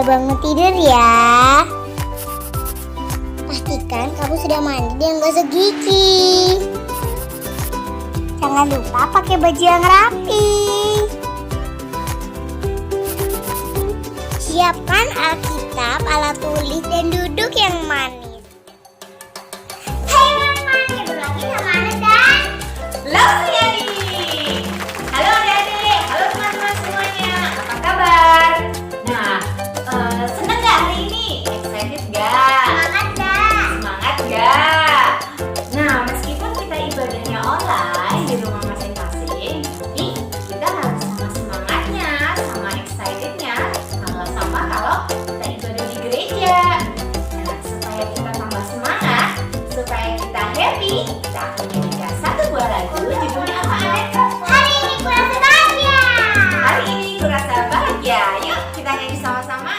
Udah bangun tidur ya. Pastikan kamu sudah mandi dan gosok gigi. Jangan lupa pakai baju yang rapi. Siapkan Alkitab, alat tulis, dan duduk yang manis. Hai teman-teman, ketemu lagi sama Ana dan Lausiani. Halo adik-adik, halo teman-teman semuanya. Apa kabar? Nah, seneng gak hari ini? Excited gak? Semangat gak? Semangat gak? Nah, meskipun kita ibadahnya online di rumah masing-masing, tapi kita harus sama semangatnya, sama excitednya, kalau kita ibadah di gereja. Nah, supaya kita tambah semangat, supaya kita happy, kita akan nyanyikan satu buah lagu. Judulnya apa, Anet? Hari ini kurasa bahagia. Hari ini kurasa bahagia. Yuk kita nyanyi sama-sama.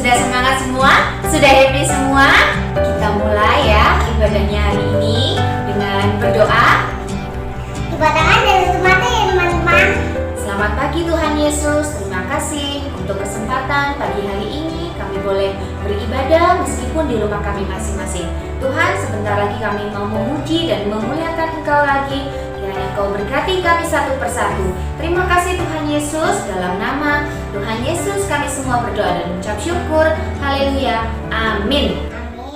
Sudah semangat semua? Sudah happy semua? Kita mulai ya ibadahnya hari ini dengan berdoa. Ibadah dari mata ya teman-teman. Selamat pagi Tuhan Yesus, terima kasih untuk kesempatan pagi hari ini kami boleh beribadah meskipun di rumah kami masing-masing. Tuhan, sebentar lagi kami mau memuji dan memuliakan Engkau lagi. Kiranya Engkau berkati kami satu persatu. Terima kasih Tuhan Yesus, dalam nama Tuhan Yesus kami semua berdoa dan mengucap syukur. Haleluya, amin. Amin.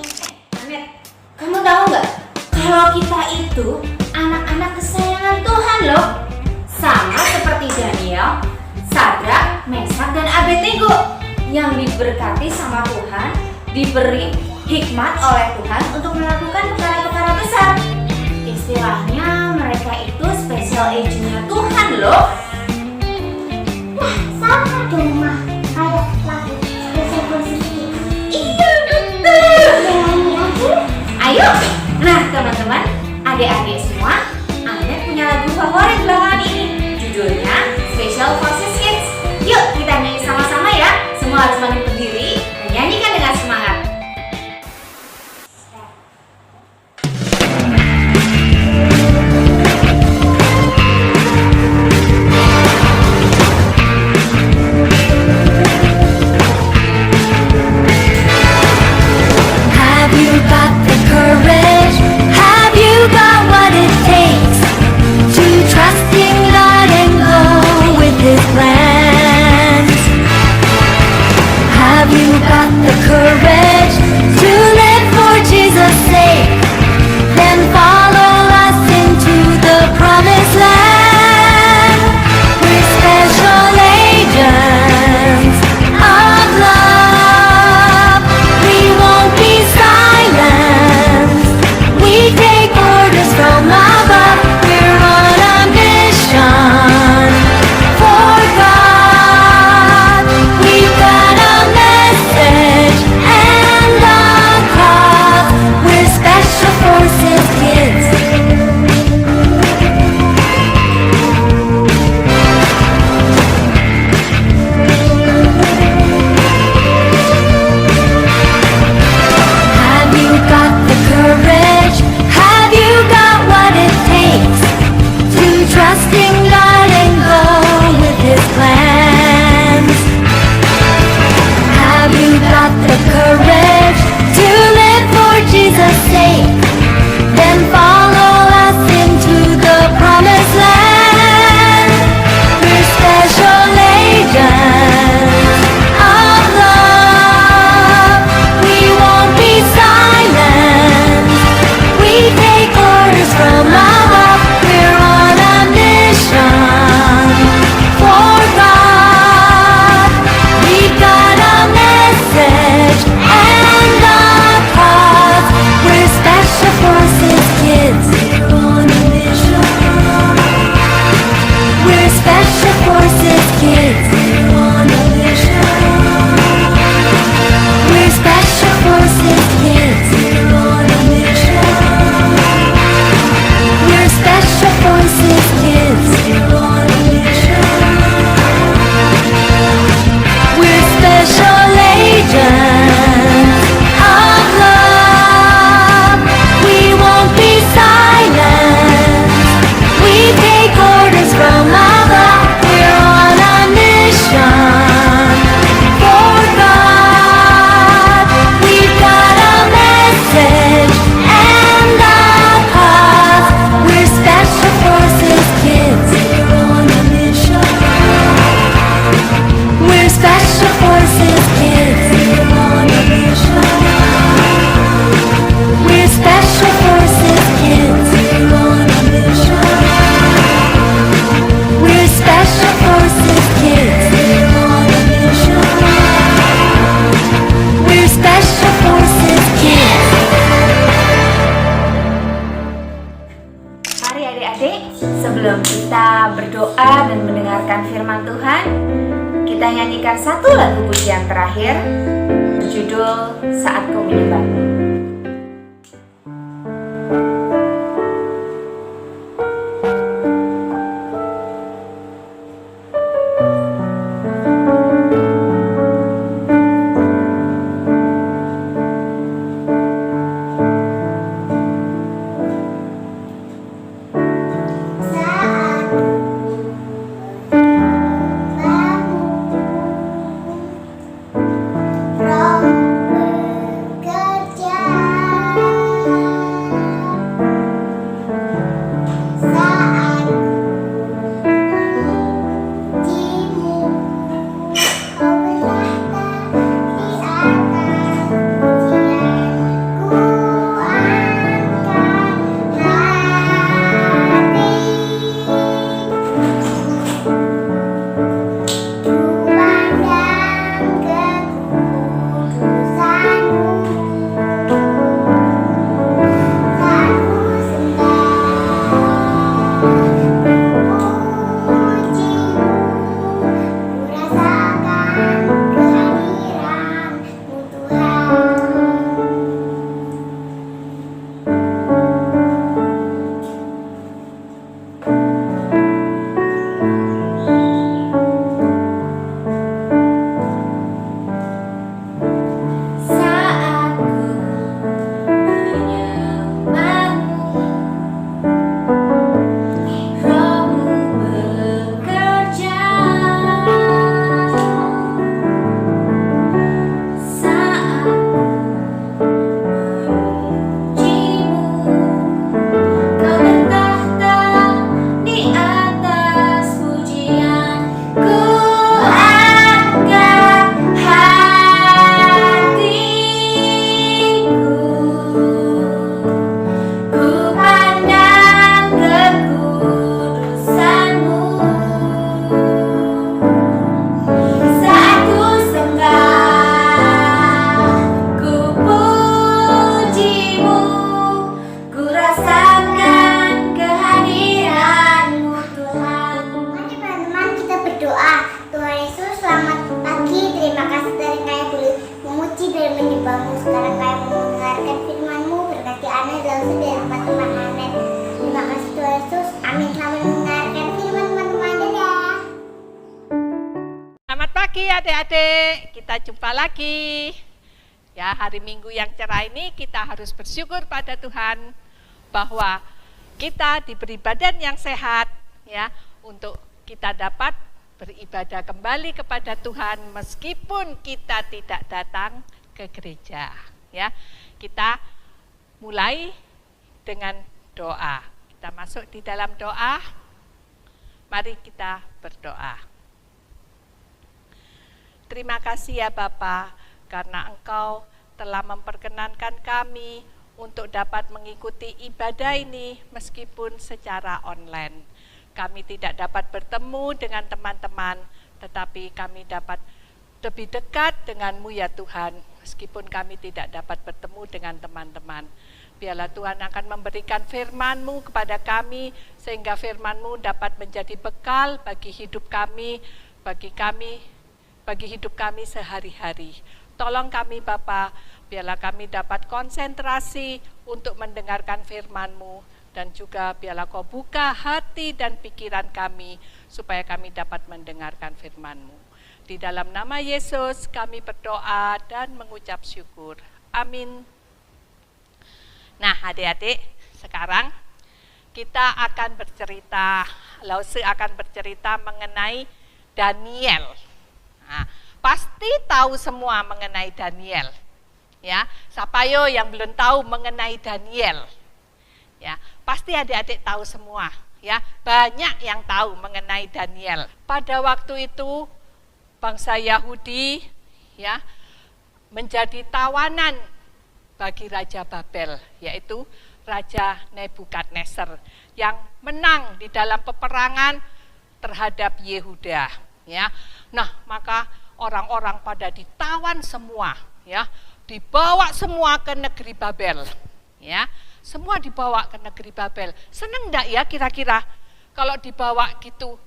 Kamu tahu nggak? Kalau kita itu anak-anak kesayangan Tuhan loh. Sama seperti Daniel, Sadrak, Mesak, dan Abednego yang diberkati sama Tuhan, diberi hikmat oleh Tuhan untuk melakukan perkara-perkara besar. Istilahnya mereka itu special agent-nya Tuhan loh. Wah, sama dong, Ma. Kayak lagu spesial posisi. Iya betul. Nyanyi aja. Ayo, nah teman-teman, adik-adik semua, Anet punya lagu favorit belakangan ini. Judulnya Special Forces Kids. Yuk kita nyanyi sama-sama ya. Semua harus bangkit berdiri dan nyanyikan dengan semangat. Have you got the courage? Have you got what it takes to trust in God and go with His plans? Have you got the courage to live for Jesus' sake? Then follow us into the promised land. We're special agents of love. We won't be silenced. We take orders from above. We're on a mission for God. We've got a message and a cause. We're special forces kids. Have you got the courage? Have you got what it takes to trust in God and go with His plans? Have you got the courage to live for Jesus' sake? Then follow us into the promised land. We're special agents of love. We won't be silenced. We take orders from above. We're on a mission for God. We've got a message and a cause. We're special forces kids. We're on a mission. We're special forces kids. We're on a mission. We're special forces kids. We're on a mission. We're special forces kids. We're on a mission. We're special agents of love. We won't be silenced. We take orders from above. We're on a mission for God. We've got a message and a cause. We're special forces kids. We're on a mission. We're special forces kids. We're on a mission. We're special forces kids. We're on a mission. We're special forces kids. We're on a mission. We're special forces kids. Mari adik-adik, sebelum kita berdoa dan mendengarkan firman Tuhan, kita nyanyikan satu lagu pujian terakhir berjudul Saat Kau Menyembahku. Saat bangun, Roh bekerja adik-adik, kita jumpa lagi. Ya, hari Minggu yang cerah ini kita harus bersyukur pada Tuhan bahwa kita diberi badan yang sehat ya untuk kita dapat beribadah kembali kepada Tuhan meskipun kita tidak datang ke gereja. Ya, kita mulai dengan doa. Kita masuk di dalam doa. Mari kita berdoa. Terima kasih ya Bapa, karena Engkau telah memperkenankan kami untuk dapat mengikuti ibadah ini meskipun secara online. Kami tidak dapat bertemu dengan teman-teman, tetapi kami dapat lebih dekat denganmu ya Tuhan, meskipun kami tidak dapat bertemu dengan teman-teman. Biarlah Tuhan akan memberikan firman-Mu kepada kami, sehingga firman-Mu dapat menjadi bekal bagi hidup kami, bagi hidup kami sehari-hari. Tolong kami Bapa, biarlah kami dapat konsentrasi untuk mendengarkan firman-Mu, dan juga biarlah Kau buka hati dan pikiran kami, supaya kami dapat mendengarkan firman-Mu. Di dalam nama Yesus kami berdoa dan mengucap syukur. Amin. Nah adik-adik, sekarang kita akan bercerita, Lause akan bercerita mengenai Daniel. Nah, pasti tahu semua mengenai Daniel. Ya, siapa yang belum tahu mengenai Daniel? Ya, pasti adik-adik tahu semua. Ya, banyak yang tahu mengenai Daniel. Pada waktu itu bangsa Yahudi ya menjadi tawanan bagi Raja Babel, yaitu Raja Nebukadnezar yang menang di dalam peperangan terhadap Yehuda. Ya, nah maka orang-orang pada ditawan semua, ya, dibawa semua ke negeri Babel, ya, semua dibawa ke negeri Babel. Seneng enggak ya kira-kira kalau dibawa gitu,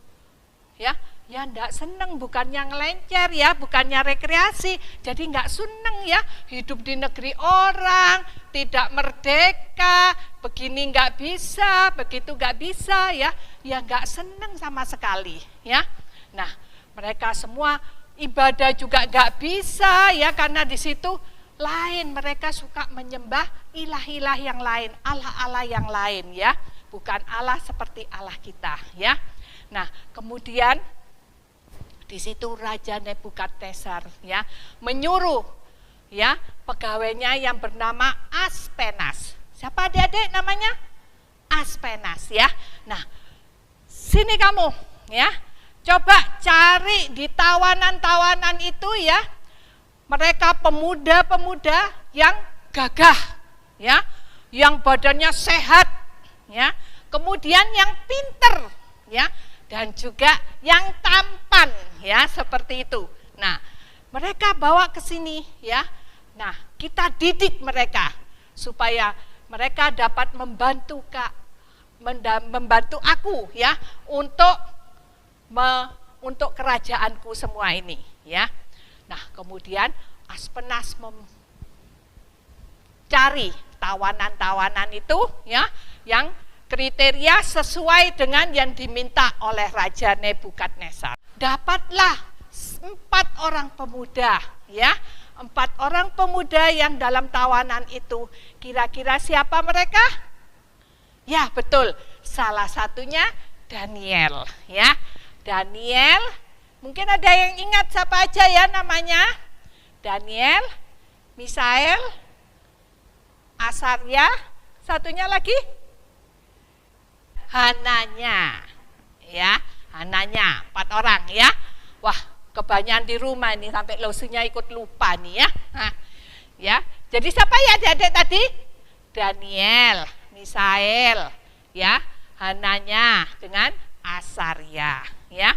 ya? Ya enggak seneng, bukannya ngelencer ya, bukannya rekreasi, jadi enggak seneng ya, hidup di negeri orang, tidak merdeka, begini enggak bisa, begitu enggak bisa ya, ya enggak seneng sama sekali ya. Nah, mereka semua ibadah juga enggak bisa ya, karena di situ lain, mereka suka menyembah ilah-ilah yang lain, Allah-Allah yang lain ya, bukan Allah seperti Allah kita ya. Nah, kemudian di situ Raja Nebukadnezar ya menyuruh ya pegawainya yang bernama Aspenas. Siapa adik-adik namanya? Aspenas ya. Nah, sini kamu ya. Coba cari di tawanan-tawanan itu ya. Mereka pemuda-pemuda yang gagah ya, yang badannya sehat ya. Kemudian yang pinter ya, dan juga yang tampan ya, seperti itu. Nah, mereka bawa ke sini ya. Nah, kita didik mereka supaya mereka dapat membantu aku ya untuk kerajaanku semua ini ya. Nah, kemudian Aspenas mencari tawanan-tawanan itu ya, yang kriteria sesuai dengan yang diminta oleh Raja Nebukadnezar. Dapatlah 4 orang pemuda ya, 4 orang pemuda yang dalam tawanan itu. Kira-kira siapa mereka? Ya betul, salah satunya Daniel ya. Daniel, mungkin ada yang ingat siapa aja ya namanya? Daniel, Misael, Azarya, satunya lagi? Hananya, ya, Hananya, 4 orang ya. Wah, kebanyakan di rumah ini sampai Losinya ikut lupa nih ya. Nah, ya, jadi siapa ya adik-adik tadi? Daniel, Misael, ya, Hananya dengan Azarya, ya.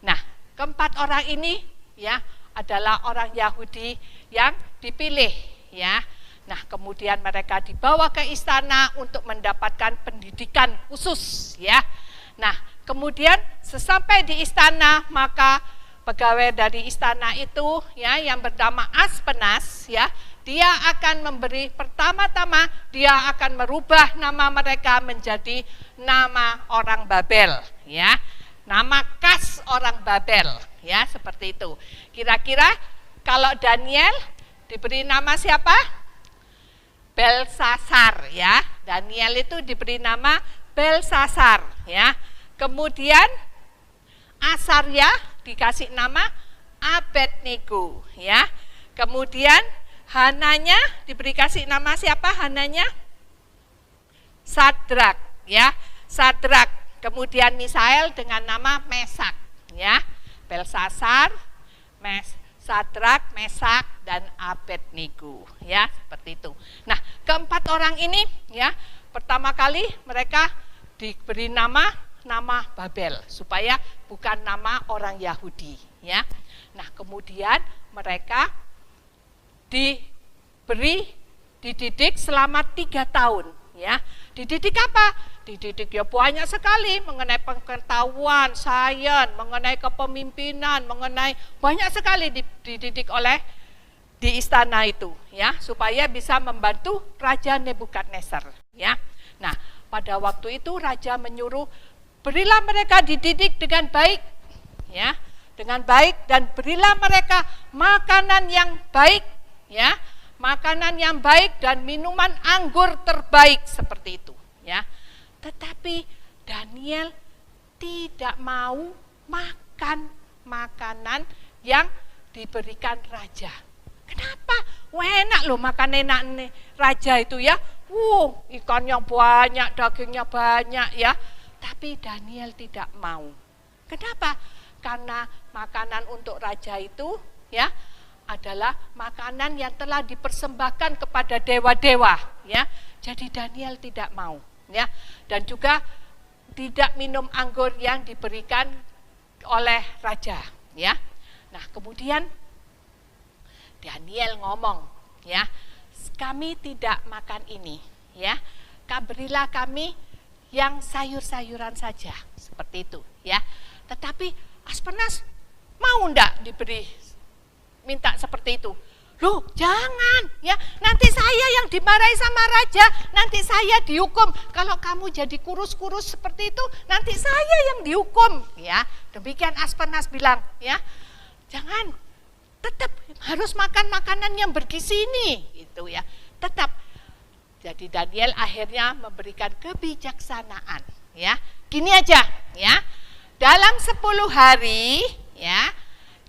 Nah, keempat orang ini ya adalah orang Yahudi yang dipilih, ya. Nah, kemudian mereka dibawa ke istana untuk mendapatkan pendidikan khusus, ya. Nah, kemudian sesampai di istana, maka pegawai dari istana itu, ya, yang bernama Aspenas, ya, dia akan memberi, pertama-tama dia akan merubah nama mereka menjadi nama orang Babel, ya. nama khas orang Babel, ya, seperti itu. Kira-kira kalau Daniel diberi nama siapa? Belsasar, ya. Daniel itu diberi nama Belsasar, ya. Kemudian Asarya dikasih nama Abednego, ya. Kemudian Hananya diberi kasih nama siapa? Hananya Sadrak, ya. Sadrak. Kemudian Misael dengan nama Mesak, ya. Belsasar, Sadrak, Mesak, dan Abednego, ya, seperti itu. Nah, keempat orang ini, ya, pertama kali mereka diberi nama Babel, supaya bukan nama orang Yahudi, ya. Nah, kemudian mereka dididik selama 3 tahun, ya. Dididik apa? Dididik ya banyak sekali mengenai pengetahuan, sains, mengenai kepemimpinan, mengenai banyak sekali dididik oleh di istana itu, ya, supaya bisa membantu Raja Nebukadnezar, ya. Nah, pada waktu itu raja menyuruh, berilah mereka dididik dengan baik, ya, dengan baik, dan berilah mereka makanan yang baik, ya, makanan yang baik dan minuman anggur terbaik, seperti itu, ya. Tetapi Daniel tidak mau makan makanan yang diberikan raja. Kenapa? Wah, enak loh makan enak nih raja itu, ya. Ikannya banyak, dagingnya banyak, ya. Tapi Daniel tidak mau. Kenapa? Karena makanan untuk raja itu, ya, adalah makanan yang telah dipersembahkan kepada dewa-dewa, ya. Jadi Daniel tidak mau, ya. Dan juga tidak minum anggur yang diberikan oleh raja, ya. Nah, kemudian Daniel ngomong, ya, kami tidak makan ini, ya. Berilah kami yang sayur-sayuran saja, seperti itu, ya. Tetapi Aspenas mau enggak diberi, minta seperti itu. Loh, jangan, ya, nanti saya yang dimarahi sama raja, nanti saya dihukum. Kalau kamu jadi kurus-kurus seperti itu, nanti saya yang dihukum, ya. Demikian Aspenas bilang, ya. Jangan, tetap harus makan makanan yang bergizi ini, gitu, ya. Tetap. Jadi Daniel akhirnya memberikan kebijaksanaan, ya. Gini aja, ya. Dalam 10 hari, ya,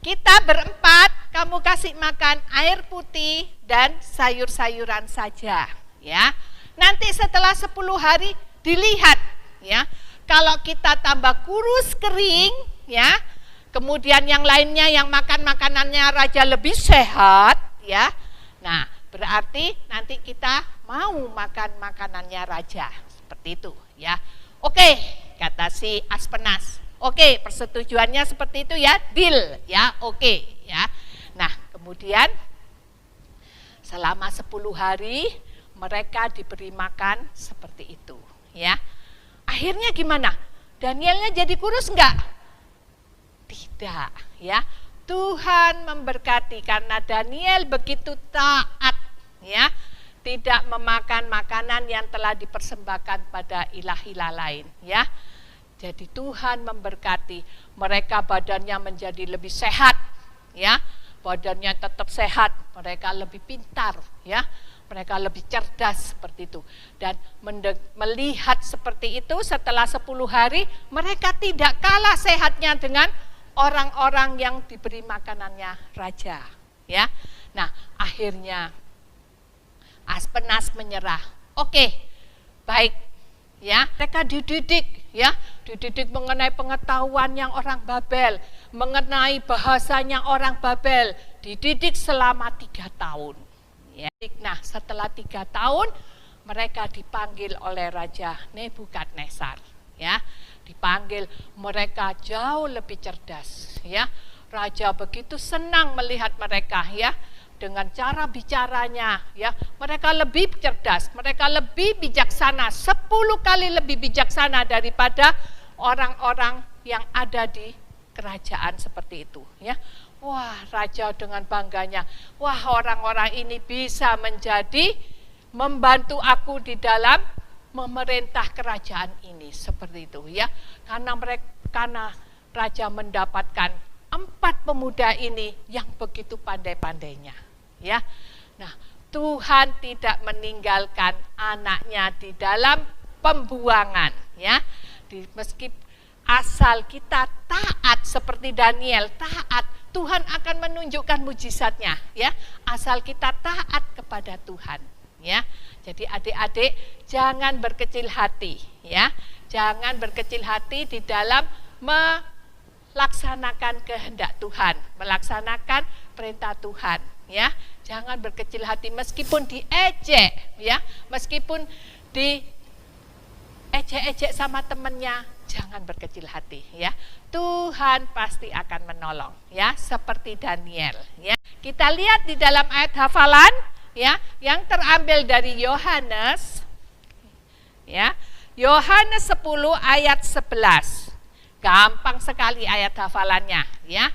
kita berempat, kamu kasih makan air putih dan sayur-sayuran saja, ya. Nanti setelah 10 hari dilihat, ya. Kalau kita tambah kurus kering, ya. Kemudian yang lainnya yang makan makanannya raja lebih sehat, ya. Nah, berarti nanti kita mau makan makanannya raja, seperti itu, ya. Oke, kata si Aspenas. Oke, persetujuannya seperti itu, ya, deal, ya, oke, ya. Nah, kemudian selama 10 hari mereka diberi makan seperti itu, ya. Akhirnya gimana? Danielnya jadi kurus enggak? Tidak, ya. Tuhan memberkati karena Daniel begitu taat, ya. Tidak memakan makanan yang telah dipersembahkan pada ilah-ilah lain, ya. Jadi Tuhan memberkati, mereka badannya menjadi lebih sehat, ya. Badannya tetap sehat, mereka lebih pintar, ya. Mereka lebih cerdas seperti itu. Dan melihat seperti itu setelah 10 hari, mereka tidak kalah sehatnya dengan orang-orang yang diberi makanannya raja, ya. Nah, akhirnya Aspenas menyerah. Oke, baik, ya. Mereka dididik, ya, dididik mengenai pengetahuan yang orang Babel, mengenai bahasanya orang Babel, dididik selama 3 tahun. Ya. Nah, setelah 3 tahun mereka dipanggil oleh Raja Nebukadnezar, ya. Dipanggil, mereka jauh lebih cerdas, ya. Raja begitu senang melihat mereka, ya. Dengan cara bicaranya, ya, mereka lebih cerdas, mereka lebih bijaksana, 10 kali lebih bijaksana daripada orang-orang yang ada di kerajaan seperti itu, ya. Wah, raja dengan bangganya, wah, orang-orang ini bisa membantu aku di dalam memerintah kerajaan ini, seperti itu, ya. Karena raja mendapatkan 4 pemuda ini yang begitu pandai-pandainya, ya. Nah, Tuhan tidak meninggalkan anaknya di dalam pembuangan, ya. Meski asal kita taat seperti Daniel, taat, Tuhan akan menunjukkan mujizatnya, ya. Asal kita taat kepada Tuhan, ya. Jadi adik-adik jangan berkecil hati, ya. Jangan berkecil hati di dalam melaksanakan kehendak Tuhan, melaksanakan perintah Tuhan, ya. Jangan berkecil hati meskipun diejek, ya. Meskipun diejek-ejek sama temannya, jangan berkecil hati, ya. Tuhan pasti akan menolong, ya, seperti Daniel, ya. Kita lihat di dalam ayat hafalan, ya, yang terambil dari Yohanes, ya. Yohanes 10 ayat 11. Gampang sekali ayat hafalannya, ya.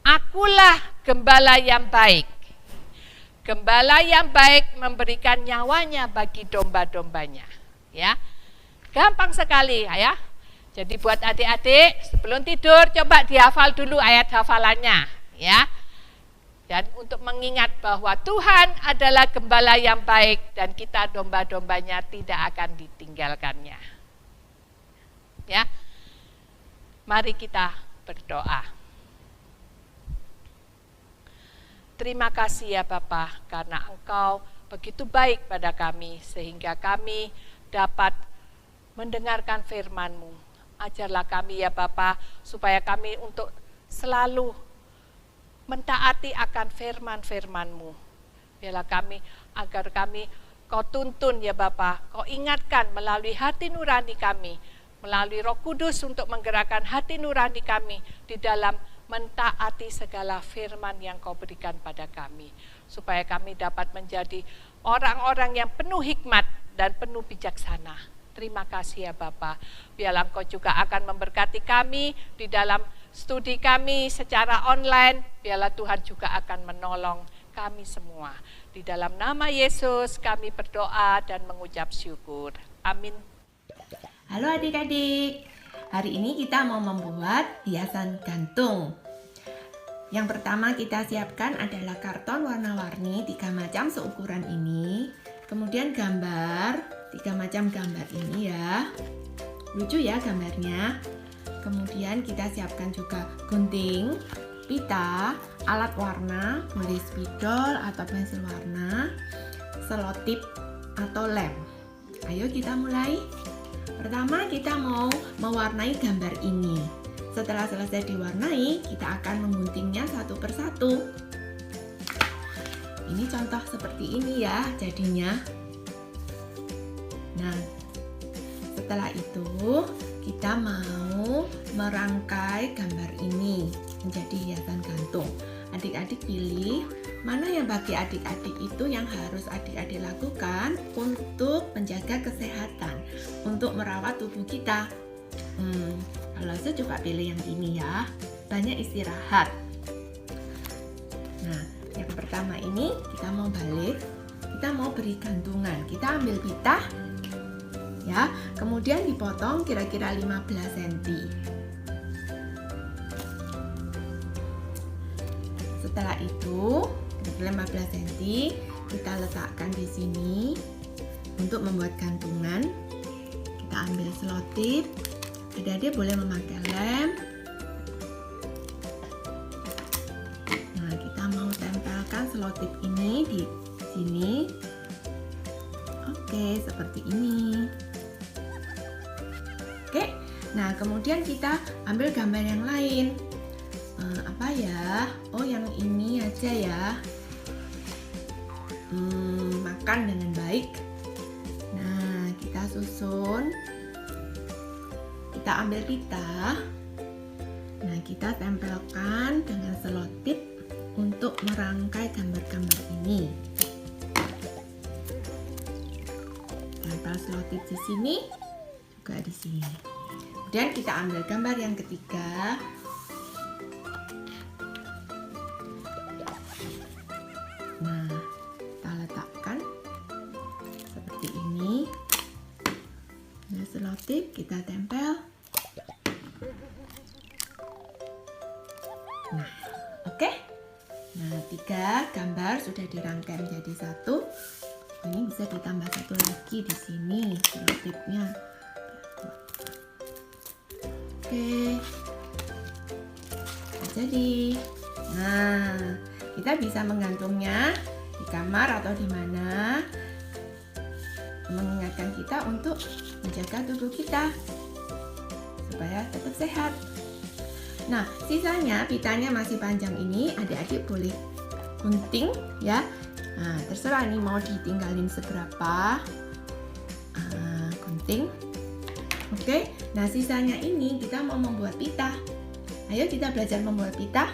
Akulah gembala yang baik. Gembala yang baik memberikan nyawanya bagi domba-dombanya, ya. Gampang sekali, ya. Jadi buat adik-adik sebelum tidur coba dihafal dulu ayat hafalannya, ya. Dan untuk mengingat bahwa Tuhan adalah gembala yang baik dan kita domba-dombanya tidak akan ditinggalkannya. Ya. Mari kita berdoa. Terima kasih ya Bapa, karena Engkau begitu baik pada kami sehingga kami dapat mendengarkan firman-Mu. Ajarlah kami ya Bapa, supaya kami untuk selalu mentaati akan firman-firman-Mu. Biarlah kami, agar kami Kau tuntun ya Bapa, Kau ingatkan melalui hati nurani kami, melalui Roh Kudus untuk menggerakkan hati nurani kami di dalam mentaati segala firman yang Kau berikan pada kami. Supaya kami dapat menjadi orang-orang yang penuh hikmat dan penuh bijaksana. Terima kasih ya Bapa. Biarlah Engkau juga akan memberkati kami di dalam studi kami secara online. Biarlah Tuhan juga akan menolong kami semua. Di dalam nama Yesus kami berdoa dan mengucap syukur. Amin. Halo adik-adik, hari ini kita mau membuat hiasan gantung. Yang pertama kita siapkan adalah karton warna-warni 3 macam seukuran ini. Kemudian gambar 3 macam gambar ini ya. Lucu ya gambarnya. Kemudian kita siapkan juga gunting, pita, alat warna, boleh spidol atau pensil warna, selotip atau lem. Ayo kita mulai. Pertama kita mau mewarnai gambar ini. Setelah selesai diwarnai, kita akan mengguntingnya satu persatu. Ini contoh seperti ini ya jadinya. Nah, setelah itu kita mau merangkai gambar ini menjadi hiasan gantung. Adik-adik pilih mana yang bagi adik-adik itu yang harus adik-adik lakukan untuk menjaga kesehatan, untuk merawat tubuh kita. Kalau saya coba pilih yang ini ya, banyak istirahat. Nah, yang pertama ini kita mau balik, kita mau beri gantungan. Kita ambil pita ya, kemudian dipotong kira-kira 15 cm. Setelah itu 15 cm kita letakkan di sini untuk membuat gantungan. Kita ambil selotip, adik-adik boleh memakai lem. Nah, kita mau tempelkan selotip ini di sini. Oke, seperti ini. Oke, nah kemudian kita ambil gambar yang lain. Apa ya? Oh, yang ini aja ya. Makan dengan baik. Nah, kita susun. Kita ambil pita. Nah, kita tempelkan dengan selotip untuk merangkai gambar-gambar ini. Tempel selotip di sini, juga di sini. Kemudian kita ambil gambar yang ketiga. Nah, kita letakkan seperti ini. Nah, selotip kita tempel. Oke. Nah, 3 gambar sudah dirangkai menjadi satu. Ini bisa ditambah satu lagi di sini selotipnya. Oke. Jadi, nah, kita bisa menggantungnya di kamar atau di mana, mengingatkan kita untuk menjaga tubuh kita supaya tetap sehat. Nah, sisanya pitanya masih panjang ini, adik-adik boleh gunting ya. Nah, terserah ini mau ditinggalin seberapa, gunting. Oke, nah sisanya ini kita mau membuat pita. Ayo kita belajar membuat pita.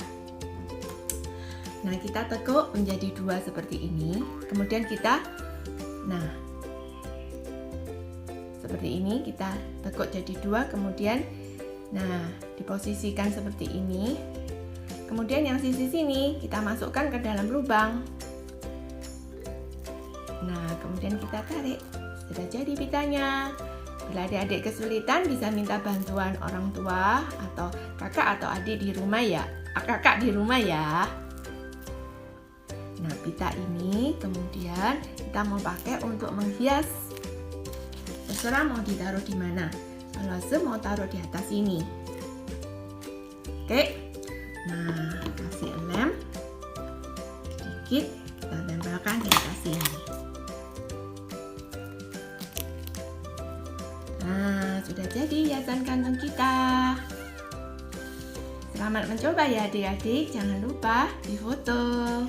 Nah, kita tekuk menjadi 2 seperti ini. Kemudian kita, nah, seperti ini kita tekuk jadi 2. Kemudian, nah, diposisikan seperti ini. Kemudian yang sisi sini kita masukkan ke dalam lubang. Nah, kemudian kita tarik. Sudah jadi pitanya. Bila adik-adik kesulitan bisa minta bantuan orang tua atau kakak atau adik di rumah ya. Kakak di rumah ya. Nah, pita ini kemudian kita mau pakai untuk menghias. Terserah mau ditaruh di mana. Kalau mau taruh di atas ini. Oke. Nah, kasih lem sedikit, kita tempelkan di atas ini. Nah, sudah jadi hiasan kantung kita. Selamat mencoba ya adik-adik. Jangan lupa difoto.